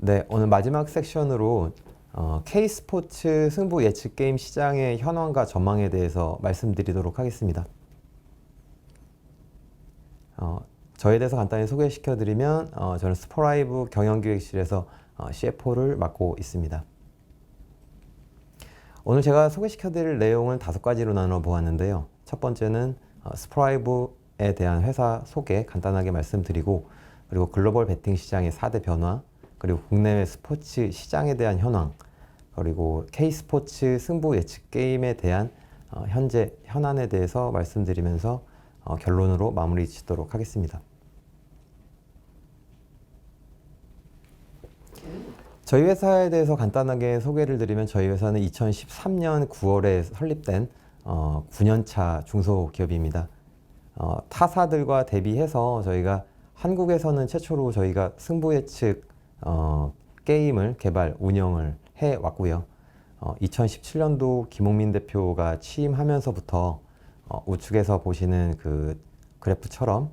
네, 오늘 마지막 섹션으로 K스포츠 승부 예측 게임 시장의 현황과 전망에 대해서 말씀드리도록 하겠습니다. 저에 대해서 간단히 소개시켜드리면 저는 스포라이브 경영기획실에서 CFO를 맡고 있습니다. 오늘 제가 소개시켜드릴 내용은 5가지로 나눠 보았는데요. 첫 번째는 스포라이브에 대한 회사 소개 간단하게 말씀드리고, 그리고 글로벌 베팅 시장의 4대 변화, 그리고 국내외 스포츠 시장에 대한 현황, 그리고 K스포츠 승부 예측 게임에 대한 현재 현안에 대해서 말씀드리면서 결론으로 마무리 짓도록 하겠습니다. 저희 회사에 대해서 간단하게 소개를 드리면, 저희 회사는 2013년 9월에 설립된 9년차 중소기업입니다. 타사들과 대비해서 저희가 한국에서는 최초로 저희가 승부 예측 게임을 개발, 운영을 해왔고요. 2017년도 김홍민 대표가 취임하면서부터 우측에서 보시는 그 그래프처럼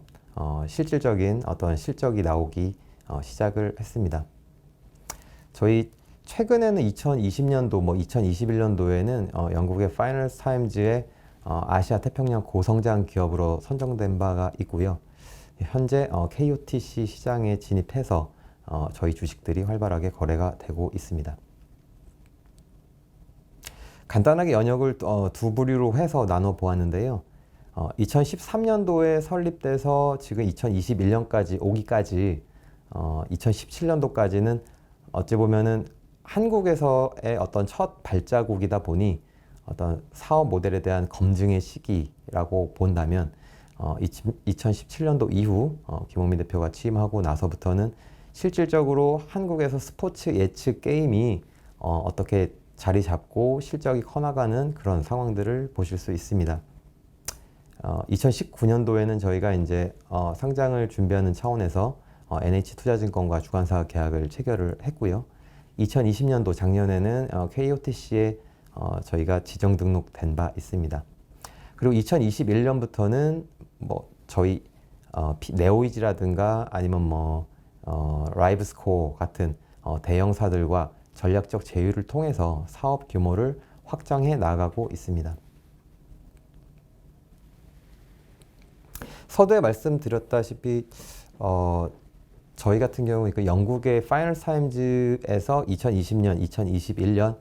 실질적인 어떤 실적이 나오기 시작을 했습니다. 저희 최근에는 2020년도, 2021년도에는 영국의 파이널스 타임즈의 아시아 태평양 고성장 기업으로 선정된 바가 있고요. 현재 KOTC 시장에 진입해서 저희 주식들이 활발하게 거래가 되고 있습니다. 간단하게 연역을 두 부류로 해서 나눠 보았는데요. 2013년도에 설립돼서 지금 2021년까지 오기까지 2017년도까지는 어찌 보면은 한국에서의 어떤 첫 발자국이다 보니 어떤 사업 모델에 대한 검증의 시기라고 본다면 2017년도 이후 김홍민 대표가 취임하고 나서부터는 실질적으로 한국에서 스포츠 예측 게임이 어떻게 자리 잡고 실적이 커나가는 그런 상황들을 보실 수 있습니다. 2019년도에는 저희가 이제 상장을 준비하는 차원에서 NH투자증권과 주관사 계약을 체결을 했고요. 2020년도 작년에는 KOTC에 저희가 지정 등록된 바 있습니다. 그리고 2021년부터는 저희 네오이즈라든가 아니면 라이브스코어 같은 대형사들과 전략적 제휴를 통해서 사업 규모를 확장해 나가고 있습니다. 서두에 말씀드렸다시피 저희 같은 경우 영국의 파이널스 타임즈에서 2020년, 2021년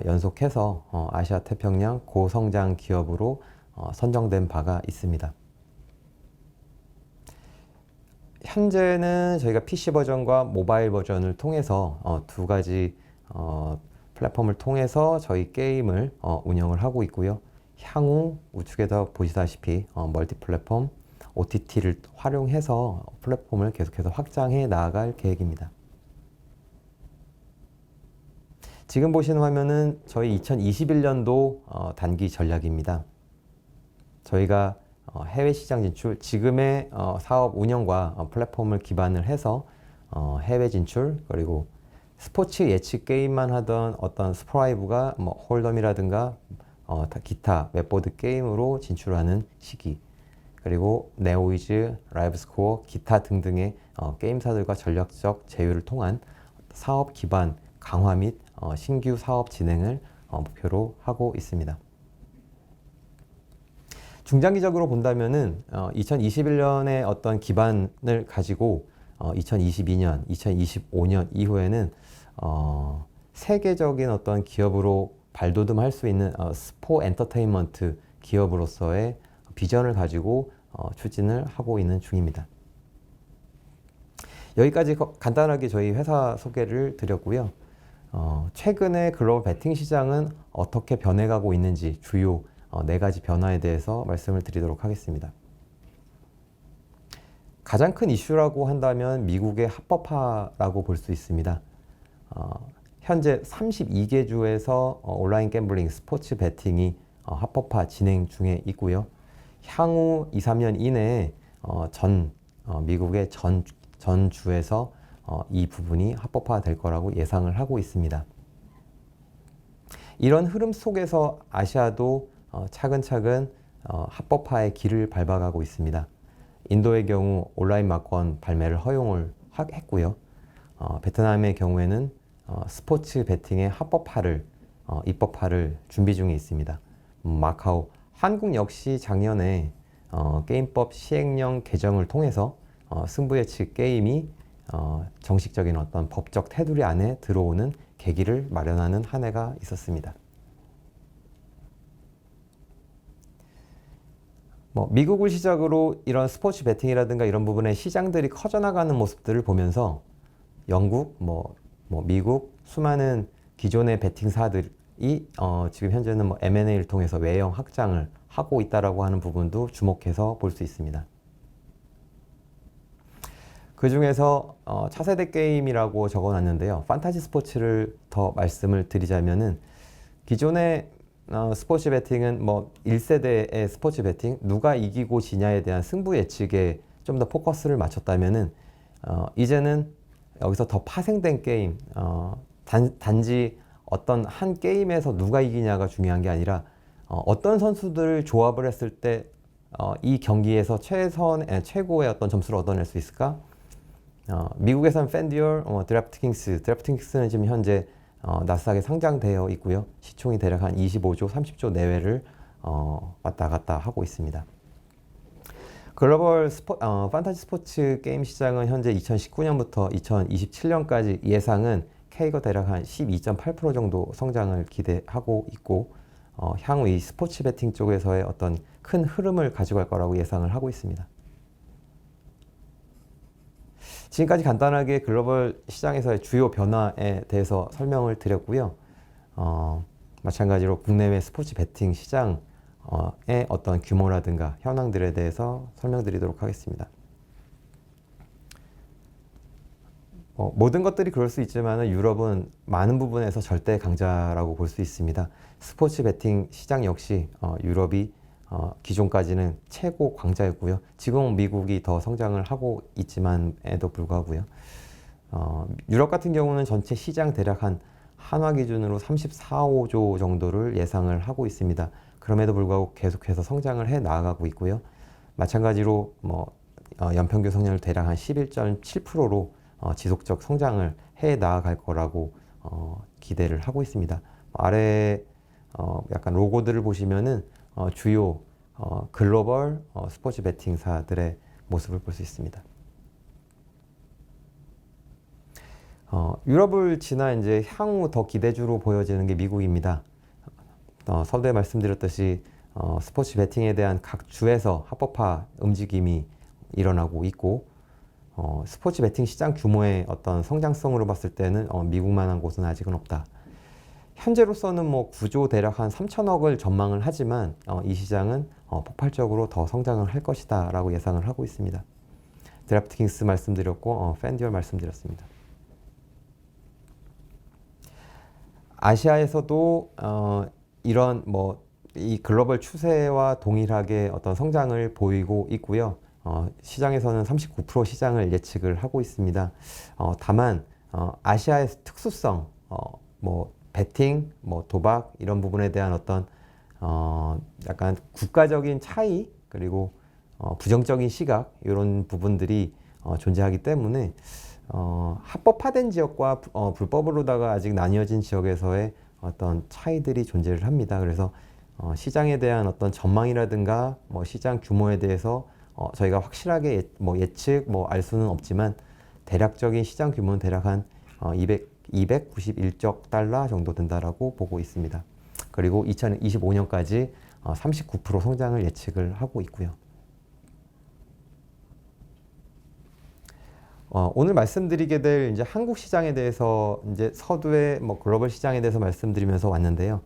연속해서 아시아 태평양 고성장 기업으로 선정된 바가 있습니다. 현재는 저희가 PC 버전과 모바일 버전을 통해서 두 가지 플랫폼을 통해서 저희 게임을 운영을 하고 있고요. 향후 우측에서 보시다시피 멀티 플랫폼 OTT를 활용해서 플랫폼을 계속해서 확장해 나아갈 계획입니다. 지금 보시는 화면은 저희 2021년도 단기 전략입니다. 저희가 해외 시장 진출, 지금의 사업 운영과 플랫폼을 기반을 해서 해외 진출, 그리고 스포츠 예측 게임만 하던 어떤 스프라이브가 홀덤이라든가 기타 웹보드 게임으로 진출하는 시기, 그리고 네오이즈, 라이브스코어, 기타 등등의 게임사들과 전략적 제휴를 통한 사업 기반 강화 및 신규 사업 진행을 목표로 하고 있습니다. 중장기적으로 본다면은 2021년의 어떤 기반을 가지고 2022년, 2025년 이후에는 세계적인 어떤 기업으로 발돋움할 수 있는 스포 엔터테인먼트 기업으로서의 비전을 가지고 추진을 하고 있는 중입니다. 여기까지 간단하게 저희 회사 소개를 드렸고요. 최근에 글로벌 베팅 시장은 어떻게 변해가고 있는지 주요 4가지 변화에 대해서 말씀을 드리도록 하겠습니다. 가장 큰 이슈라고 한다면 미국의 합법화라고 볼 수 있습니다. 현재 32개 주에서 온라인 갬블링, 스포츠 베팅이 합법화 진행 중에 있고요. 향후 2, 3년 이내에 미국의 전 주에서 이 부분이 합법화될 거라고 예상을 하고 있습니다. 이런 흐름 속에서 아시아도 차근차근 합법화의 길을 밟아가고 있습니다. 인도의 경우 온라인 막권 발매를 허용을 했고요. 베트남의 경우에는 스포츠 베팅의 합법화를 입법화를 준비 중에 있습니다. 마카오, 한국 역시 작년에 게임법 시행령 개정을 통해서 승부 예측 게임이 정식적인 어떤 법적 테두리 안에 들어오는 계기를 마련하는 한 해가 있었습니다. 미국을 시작으로 이런 스포츠 베팅이라든가 이런 부분에 시장들이 커져나가는 모습들을 보면서 영국, 미국 수많은 기존의 베팅사들이 지금 현재는 M&A를 통해서 외형 확장을 하고 있다라고 하는 부분도 주목해서 볼 수 있습니다. 그 중에서 차세대 게임이라고 적어놨는데요. 판타지 스포츠를 더 말씀을 드리자면은 기존의 스포츠 베팅은 1세대의 스포츠 베팅, 누가 이기고 지냐에 대한 승부 예측에 좀 더 포커스를 맞췄다면은 이제는 여기서 더 파생된 게임, 단지 어떤 한 게임에서 누가 이기냐가 중요한 게 아니라 어떤 선수들을 조합을 했을 때 이 경기에서 최고의 어떤 점수를 얻어낼 수 있을까? 미국에서는 팬듀얼, 드래프트킹스는 지금 현재 나스닥에 상장되어 있고요. 시총이 대략 한 25조, 30조 내외를 왔다 갔다 하고 있습니다. 글로벌 판타지 스포츠 게임 시장은 현재 2019년부터 2027년까지 예상은 K가 대략 한 12.8% 정도 성장을 기대하고 있고 향후 이 스포츠 베팅 쪽에서의 어떤 큰 흐름을 가져갈 거라고 예상을 하고 있습니다. 지금까지 간단하게 글로벌 시장에서의 주요 변화에 대해서 설명을 드렸고요. 마찬가지로 국내외 스포츠 베팅 시장의 어떤 규모라든가 현황들에 대해서 설명드리도록 하겠습니다. 모든 것들이 그럴 수 있지만 유럽은 많은 부분에서 절대 강자라고 볼 수 있습니다. 스포츠 베팅 시장 역시 유럽이 기존까지는 최고 강자였고요. 지금은 미국이 더 성장을 하고 있지만에도 불구하고요. 유럽 같은 경우는 전체 시장 대략 한 한화 기준으로 34~5조 정도를 예상을 하고 있습니다. 그럼에도 불구하고 계속해서 성장을 해 나가고 있고요. 마찬가지로 연평균 성장률 대략 한 11.7%로 지속적 성장을 해 나갈 거라고 기대를 하고 있습니다. 아래 약간 로고들을 보시면은 주요 글로벌 스포츠 베팅사들의 모습을 볼 수 있습니다. 유럽을 지나 이제 향후 더 기대주로 보여지는 게 미국입니다. 서두에 말씀드렸듯이 스포츠 베팅에 대한 각 주에서 합법화 움직임이 일어나고 있고 스포츠 베팅 시장 규모의 어떤 성장성으로 봤을 때는 미국만한 곳은 아직은 없다. 현재로서는 9조 대략 한 3천억을 전망을 하지만 이 시장은 폭발적으로 더 성장을 할 것이다 라고 예상을 하고 있습니다. 드래프트킹스 말씀드렸고 팬듀얼 말씀드렸습니다. 아시아에서도 이런 이 글로벌 추세와 동일하게 어떤 성장을 보이고 있고요. 시장에서는 39% 시장을 예측을 하고 있습니다. 다만 아시아의 특수성, 베팅, 도박 이런 부분에 대한 어떤 약간 국가적인 차이 그리고 부정적인 시각 이런 부분들이 존재하기 때문에 합법화된 지역과 불법으로다가 아직 나뉘어진 지역에서의 어떤 차이들이 존재를 합니다. 그래서 시장에 대한 어떤 전망이라든가 시장 규모에 대해서 저희가 확실하게 예측 알 수는 없지만 대략적인 시장 규모는 대략 한 291조 달러 정도 된다라고 보고 있습니다. 그리고 2025년까지 39% 성장을 예측을 하고 있고요. 오늘 말씀드리게 될 이제 한국 시장에 대해서 이제 서두에 글로벌 시장에 대해서 말씀드리면서 왔는데요.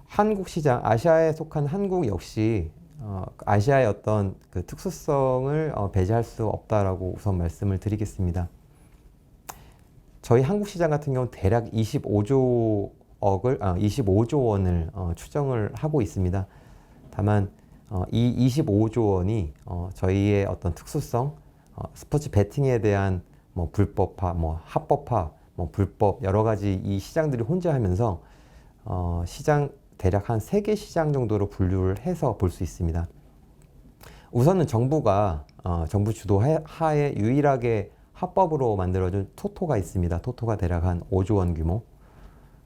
한국 시장, 아시아에 속한 한국 역시 아시아의 어떤 그 특수성을 배제할 수 없다라고 우선 말씀을 드리겠습니다. 저희 한국 시장 같은 경우는 대략 25조 원을 추정을 하고 있습니다. 다만 이 25조 원이 저희의 어떤 특수성, 스포츠 베팅에 대한 불법화, 합법화, 불법 여러 가지 이 시장들이 혼재하면서 시장 대략 한 3개 시장 정도로 분류를 해서 볼 수 있습니다. 우선은 정부가 정부 주도 하에 유일하게 화법으로 만들어준 토토가 있습니다. 토토가 대략 한 5조 원 규모.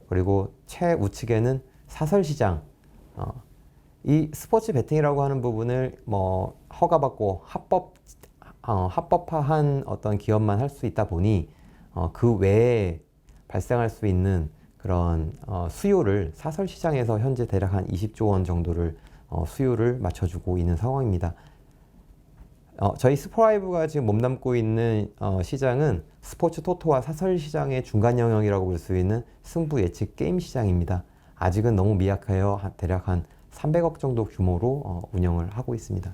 그리고 최우측에는 사설시장. 이 스포츠 베팅이라고 하는 부분을 뭐 허가받고 합법화한 어떤 기업만 할 수 있다 보니 그 외에 발생할 수 있는 그런 수요를 사설시장에서 현재 대략 한 20조 원 정도를 수요를 맞춰주고 있는 상황입니다. 저희 스포라이브가 지금 몸담고 있는 시장은 스포츠 토토와 사설 시장의 중간 영역이라고 볼 수 있는 승부 예측 게임 시장입니다. 아직은 너무 미약하여 대략 한 300억 정도 규모로 운영을 하고 있습니다.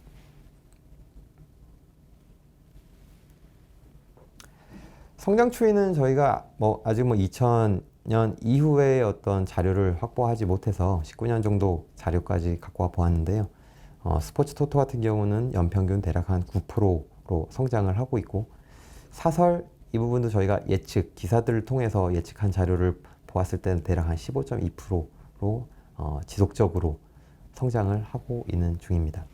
성장 추이는 저희가 아직 2000년 이후에 어떤 자료를 확보하지 못해서 19년 정도 자료까지 갖고 와 보았는데요. 스포츠 토토 같은 경우는 연평균 대략 한 9%로 성장을 하고 있고, 사설 이 부분도 저희가 예측 기사들을 통해서 예측한 자료를 보았을 때는 대략 한 15.2%로 지속적으로 성장을 하고 있는 중입니다.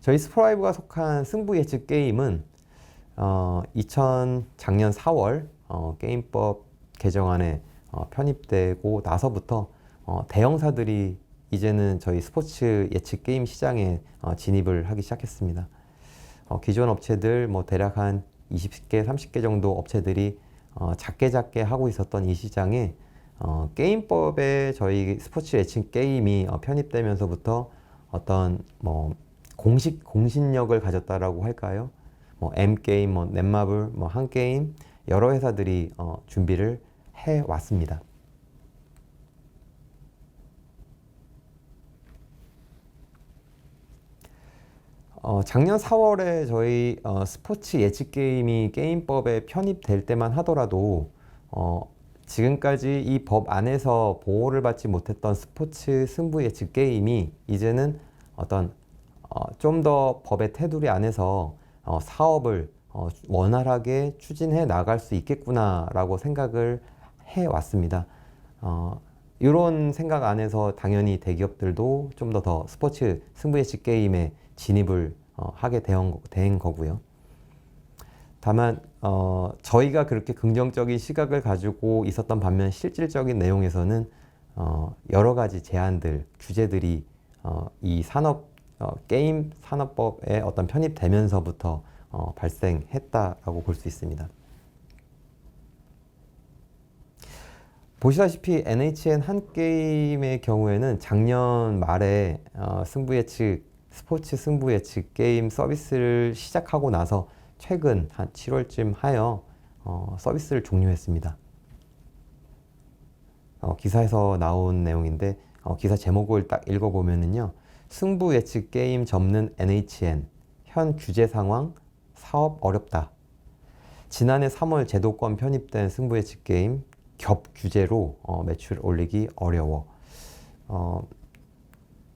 저희 스포라이브가 속한 승부 예측 게임은 작년 4월 게임법 개정안에 편입되고 나서부터 대형사들이 이제는 저희 스포츠 예측 게임 시장에 진입을 하기 시작했습니다. 기존 업체들 대략 한 20개, 30개 정도 업체들이 작게 하고 있었던 이 시장에 게임법에 저희 스포츠 예측 게임이 편입되면서부터 어떤 공신력을 가졌다라고 할까요? M게임, 넷마블, 한게임 여러 회사들이 준비를 해 왔습니다. 작년 4월에 저희 스포츠 예측 게임이 게임법에 편입될 때만 하더라도 지금까지 이 법 안에서 보호를 받지 못했던 스포츠 승부 예측 게임이 이제는 어떤 좀 더 법의 테두리 안에서 사업을 원활하게 추진해 나갈 수 있겠구나라고 생각을 해 왔습니다. 이런 생각 안에서 당연히 대기업들도 좀 더 스포츠 승부 예측 게임에 진입을 하게 된 거고요. 다만 저희가 그렇게 긍정적인 시각을 가지고 있었던 반면 실질적인 내용에서는 여러 가지 제한들, 규제들이 이 게임 산업법에 어떤 편입되면서부터 발생했다라고 볼 수 있습니다. 보시다시피 NHN 한게임의 경우에는 작년 말에 스포츠 승부 예측 게임 서비스를 시작하고 나서 최근 한 7월쯤 하여 서비스를 종료했습니다. 기사에서 나온 내용인데 기사 제목을 딱 읽어보면은요. 승부 예측 게임 접는 NHN, 현 규제 상황, 사업 어렵다. 지난해 3월 제도권 편입된 승부 예측 게임, 겹 규제로 매출 올리기 어려워.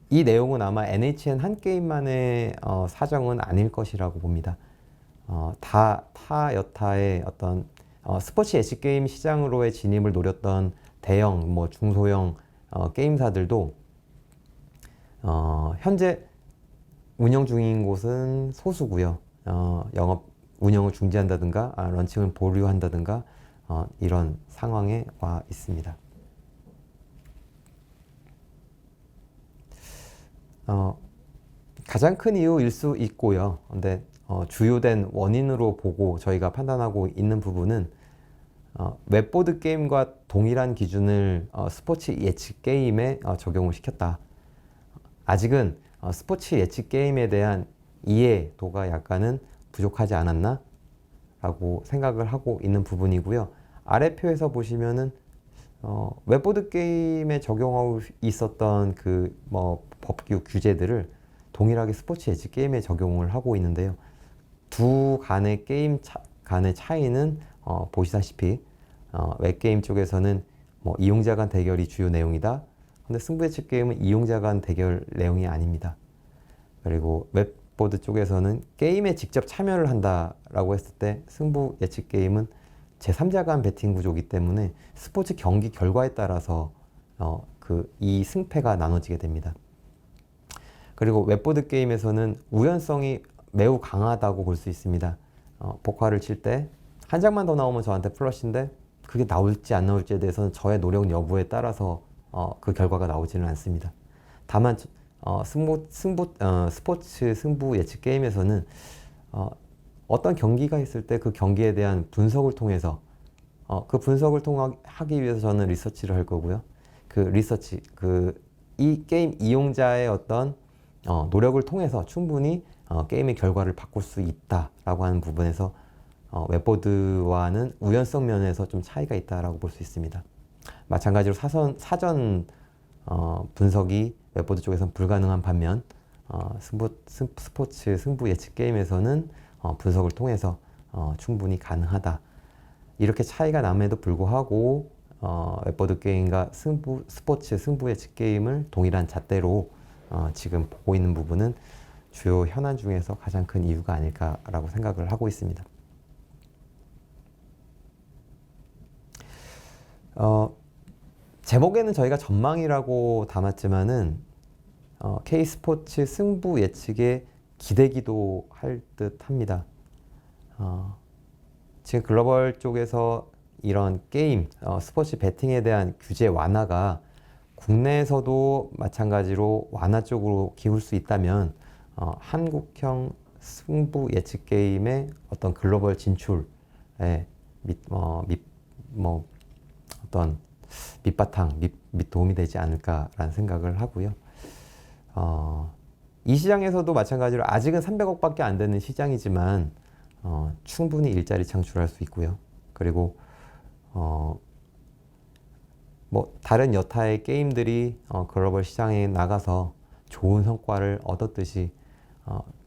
이 내용은 아마 NHN 한게임만의 사정은 아닐 것이라고 봅니다. 타 여타의 어떤 스포츠 예측 게임 시장으로의 진입을 노렸던 대형, 중소형 게임사들도 현재 운영 중인 곳은 소수고요. 운영을 중지한다든가 런칭을 보류한다든가 이런 상황에 와 있습니다. 가장 큰 이유일 수 있고요. 근데 주요된 원인으로 보고 저희가 판단하고 있는 부분은 웹보드 게임과 동일한 기준을 스포츠 예측 게임에 적용을 시켰다. 아직은 스포츠 예측 게임에 대한 이해도가 약간은 부족하지 않았나? 라고 생각을 하고 있는 부분이고요. 아래 표에서 보시면은 웹보드 게임에 적용하고 있었던 법규 규제들을 동일하게 스포츠 예측 게임에 적용을 하고 있는데요. 두 간의 게임 간의 차이는 보시다시피 웹게임 쪽에서는 이용자 간 대결이 주요 내용이다. 근데 승부 예측 게임은 이용자 간 대결 내용이 아닙니다. 그리고 웹보드 쪽에서는 게임에 직접 참여를 한다라고 했을 때 승부 예측 게임은 제3자 간 배팅 구조이기 때문에 스포츠 경기 결과에 따라서 이 승패가 나눠지게 됩니다. 그리고 웹보드 게임에서는 우연성이 매우 강하다고 볼 수 있습니다. 포커를 칠 때 한 장만 더 나오면 저한테 플러시인데 그게 나올지 안 나올지에 대해서는 저의 노력 여부에 따라서 그 결과가 나오지는 않습니다. 다만 스포츠 승부 예측 게임에서는 어떤 경기가 있을 때 그 경기에 대한 분석을 통해서 그 분석을 하기 위해서 저는 리서치를 할 거고요. 그 리서치, 이 게임 이용자의 어떤 노력을 통해서 충분히 게임의 결과를 바꿀 수 있다라고 하는 부분에서 웹보드와는 우연성 면에서 좀 차이가 있다라고 볼 수 있습니다. 마찬가지로 사전 분석이 웹보드 쪽에서는 불가능한 반면 스포츠 승부 예측 게임에서는 분석을 통해서 충분히 가능하다. 이렇게 차이가 남에도 불구하고 웹보드 게임과 스포츠 승부 예측 게임을 동일한 잣대로 지금 보고 있는 부분은 주요 현안 중에서 가장 큰 이유가 아닐까라고 생각을 하고 있습니다. 제목에는 저희가 전망이라고 담았지만은 K스포츠 승부 예측에 기대기도 할 듯 합니다. 지금 글로벌 쪽에서 이런 게임, 스포츠 베팅에 대한 규제 완화가 국내에서도 마찬가지로 완화 쪽으로 기울 수 있다면 한국형 승부 예측 게임의 어떤 글로벌 진출에 어떤 밑바탕, 밑 도움이 되지 않을까라는 생각을 하고요. 이 시장에서도 마찬가지로 아직은 300억밖에 안 되는 시장이지만 충분히 일자리 창출할 수 있고요. 그리고 다른 여타의 게임들이 글로벌 시장에 나가서 좋은 성과를 얻었듯이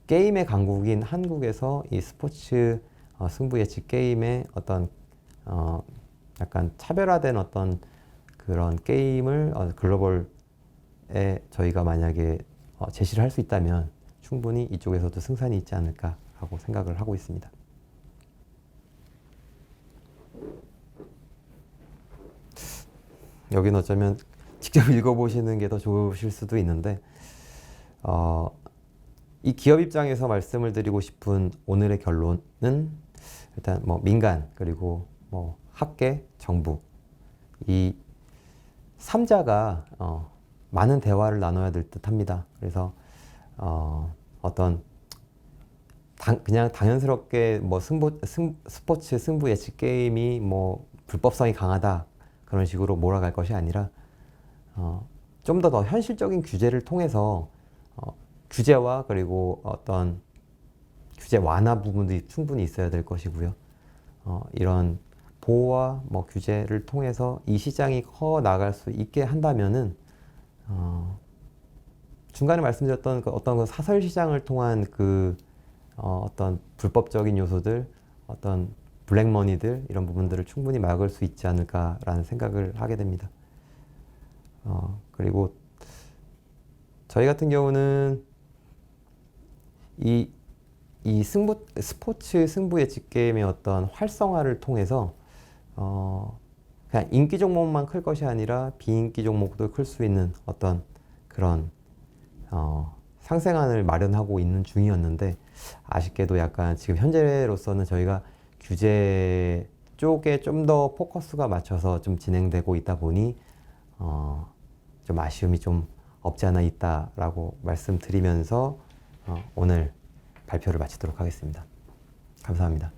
게임의 강국인 한국에서 이 스포츠 승부 예측 게임의 어떤 약간 차별화된 어떤 그런 게임을 글로벌에 저희가 만약에 제시를 할 수 있다면 충분히 이쪽에서도 승산이 있지 않을까라고 생각을 하고 있습니다. 여기는 어쩌면 직접 읽어보시는 게 더 좋으실 수도 있는데 이 기업 입장에서 말씀을 드리고 싶은 오늘의 결론은 일단 민간 그리고 학계, 정부 이 3자가 많은 대화를 나눠야 될 듯 합니다. 그래서 그냥 당연스럽게 스포츠 승부 예측 게임이 불법성이 강하다 그런 식으로 몰아갈 것이 아니라 좀 더 현실적인 규제를 통해서 규제와 그리고 어떤 규제 완화 부분들이 충분히 있어야 될 것이고요. 이런 보호와 규제를 통해서 이 시장이 커 나갈 수 있게 한다면은 중간에 말씀드렸던 어떤 사설 시장을 통한 어떤 불법적인 요소들, 어떤 블랙머니들 이런 부분들을 충분히 막을 수 있지 않을까라는 생각을 하게 됩니다. 그리고 저희 같은 경우는 이 스포츠 승부 예측 게임의 어떤 활성화를 통해서 그냥 인기 종목만 클 것이 아니라 비인기 종목도 클 수 있는 어떤 그런 상생안을 마련하고 있는 중이었는데 아쉽게도 약간 지금 현재로서는 저희가 규제 쪽에 좀 더 포커스가 맞춰서 좀 진행되고 있다 보니 좀 아쉬움이 좀 없지 않아 있다라고 말씀드리면서 오늘 발표를 마치도록 하겠습니다. 감사합니다.